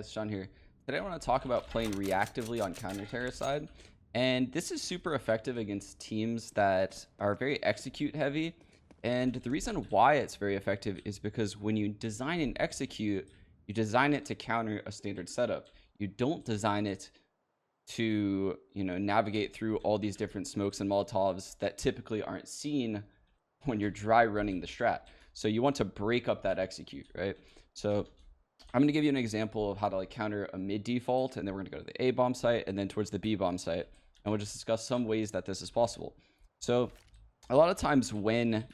guys, Sean here. Today I want to talk about playing reactively on counter terror side. And this is super effective against teams that are very execute heavy. And the reason why it's very effective is because when you design and execute, you design it to counter a standard setup. You don't design it to, navigate through all these different smokes and Molotovs that typically aren't seen when you're dry running the strat. So you want to break up that execute, right? So I'm going to give you an example of how to counter a mid default, and then we're going to go to the A bomb site and then towards the B bomb site, and we'll just discuss some ways that this is possible. So a lot of times when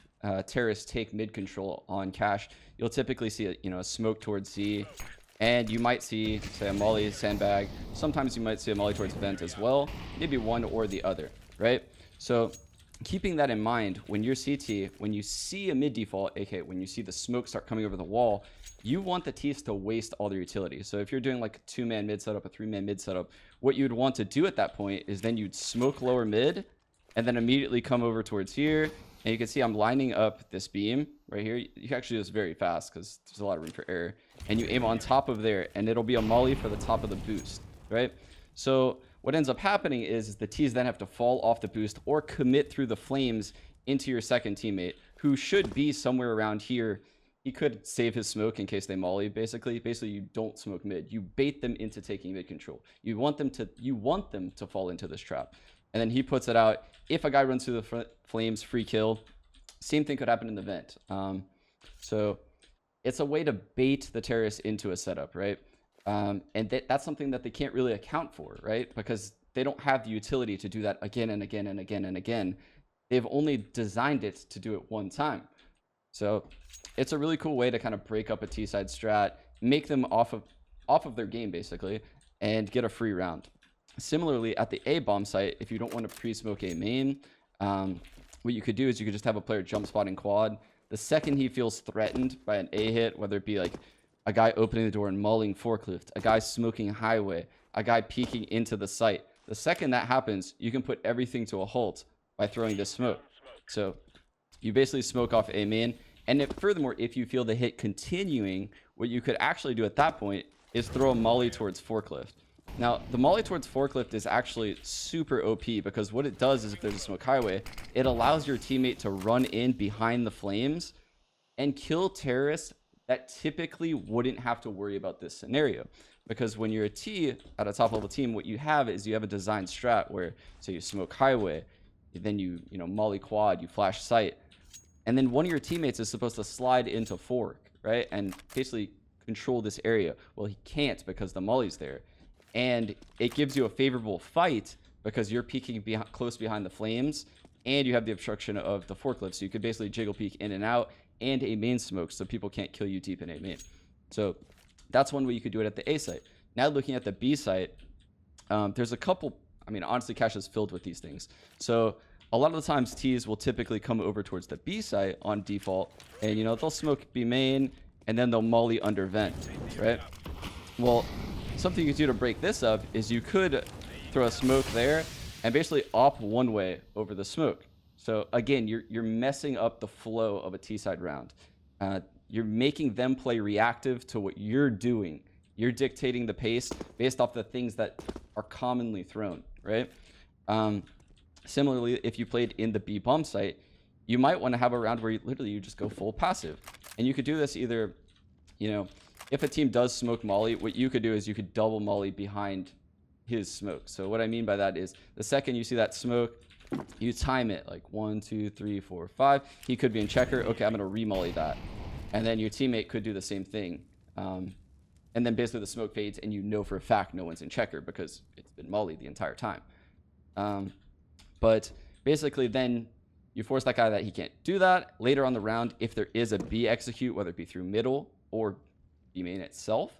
terrorists take mid control on cache, you'll typically see a smoke towards C, and you might see, say, a molly sandbag. Sometimes you might see a molly towards vent as well, maybe one or the other, right? So keeping that in mind, when you're CT, when you see a mid default, aka when you see the smoke start coming over the wall, you want the T's to waste all their utility. So if you're doing like a 2-man mid setup, a 3-man mid setup, what you'd want to do at that point is then you'd smoke lower mid and then immediately come over towards here. And you can see I'm lining up this beam right here. You can actually do this very fast because there's a lot of room for error. And you aim on top of there, and it'll be a molly for the top of the boost, right? So what ends up happening is the T's then have to fall off the boost or commit through the flames into your second teammate, who should be somewhere around here. He could save his smoke in case they molly, basically. Basically, you don't smoke mid. You bait them into taking mid control. You want them to fall into this trap. And then he puts it out. If a guy runs through the flames, free kill. Same thing could happen in the vent. So it's a way to bait the terrorists into a setup, right? And that's something that they can't really account for, right? Because they don't have the utility to do that again and again and again and again. They've only designed it to do it one time. So it's a really cool way to kind of break up a T-side strat, make them off of their game, basically, and get a free round. Similarly, at the A bomb site, if you don't want to pre-smoke A main, what you could do is you could just have a player jump spotting quad. The second he feels threatened by an A hit, whether it be like a guy opening the door and mulling forklift, a guy smoking highway, a guy peeking into the site, the second that happens, you can put everything to a halt by throwing this smoke. So you basically smoke off A main. And furthermore, if you feel the hit continuing, what you could actually do at that point is throw a molly towards forklift. Now, the molly towards forklift is actually super OP because what it does is if there's a smoke highway, it allows your teammate to run in behind the flames and kill terrorists that typically wouldn't have to worry about this scenario. Because when you're a T at a top level team, what you have is you have a design strat where, say, you smoke highway, then you molly quad, you flash sight, and then one of your teammates is supposed to slide into fork, right? And basically control this area. Well, he can't because the molly's there. And it gives you a favorable fight because you're peeking close behind the flames and you have the obstruction of the forklift. So you could basically jiggle peek in and out and a main smoke so people can't kill you deep in A main. So that's one way you could do it at the A site. Now looking at the B site, there's a couple, honestly, cache is filled with these things. So a lot of the times T's will typically come over towards the B site on default and, they'll smoke B main and then they'll molly under vent, right? Well, something you could do to break this up is you could throw a smoke there and basically op one way over the smoke. So again, you're messing up the flow of a T-side round. You're making them play reactive to what you're doing. You're dictating the pace based off the things that are commonly thrown, right? Similarly, if you played in the B bomb site, you might want to have a round where you just go full passive. And you could do this either, if a team does smoke molly, what you could do is you could double molly behind his smoke. So what I mean by that is the second you see that smoke, you time it like 1, 2, 3, 4, 5. He could be in checker. Okay, I'm going to re-molly that. And then your teammate could do the same thing. And then basically the smoke fades and you know for a fact no one's in checker because it's been mollied the entire time. But basically then you force that guy that he can't do that. Later on the round, if there is a B execute, whether it be through middle or B main itself,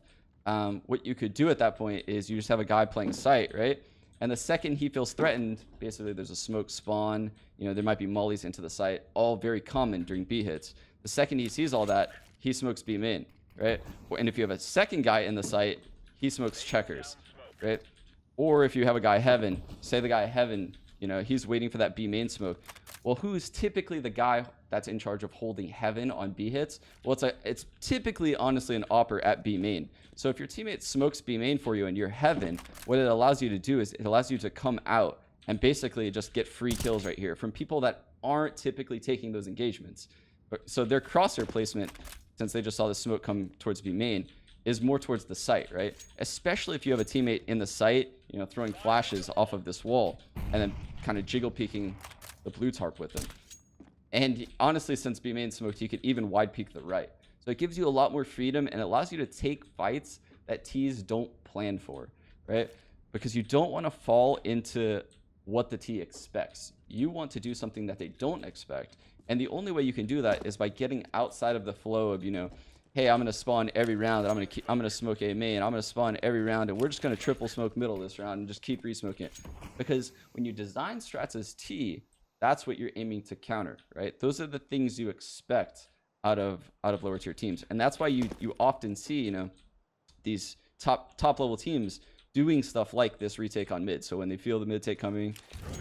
what you could do at that point is you just have a guy playing sight, right? And the second he feels threatened, basically there's a smoke spawn, there might be mollies into the site, all very common during B hits. The second he sees all that, he smokes B main, right? And if you have a second guy in the site, he smokes checkers, right? Or if you have a guy heaven, say the guy heaven, he's waiting for that B main smoke. Well, who's typically the guy that's in charge of holding heaven on B hits? Well, it's typically, honestly, an opper at B main. So if your teammate smokes B main for you and you're heaven, what it allows you to do is it allows you to come out and basically just get free kills right here from people that aren't typically taking those engagements. So their crosshair placement, since they just saw the smoke come towards B main, is more towards the site, right? Especially if you have a teammate in the site, you know, throwing flashes off of this wall and then kind of jiggle peeking the blue tarp with them. And honestly, since B main smoked, you could even wide peek the right. So it gives you a lot more freedom and it allows you to take fights that T's don't plan for, right? Because you don't want to fall into what the T expects. You want to do something that they don't expect. And the only way you can do that is by getting outside of the flow of, you know, hey, I'm going to spawn every round, and I'm going to smoke A main, I'm going to spawn every round, and we're just going to triple smoke middle this round and just keep re-smoking it. Because when you design strats as T, that's what you're aiming to counter, right? Those are the things you expect out of lower tier teams. And that's why you often see, you know, these top level teams doing stuff like this retake on mid. So when they feel the mid take coming,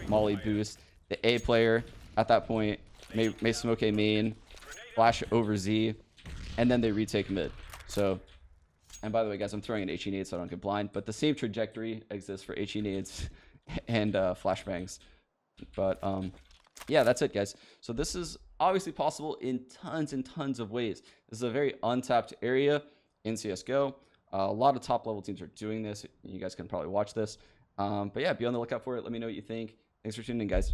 molly boost, the A player at that point may smoke A main, flash over Z, and then they retake mid. So, and by the way, guys, I'm throwing an HE nade so I don't get blind, but the same trajectory exists for HE nades and flashbangs. But yeah, that's it, guys. So this is obviously possible in tons and tons of ways. This is a very untapped area in CSGO. A lot of top level teams are doing this. You guys can probably watch this. But yeah, be on the lookout for it. Let me know what you think. Thanks for tuning in, guys.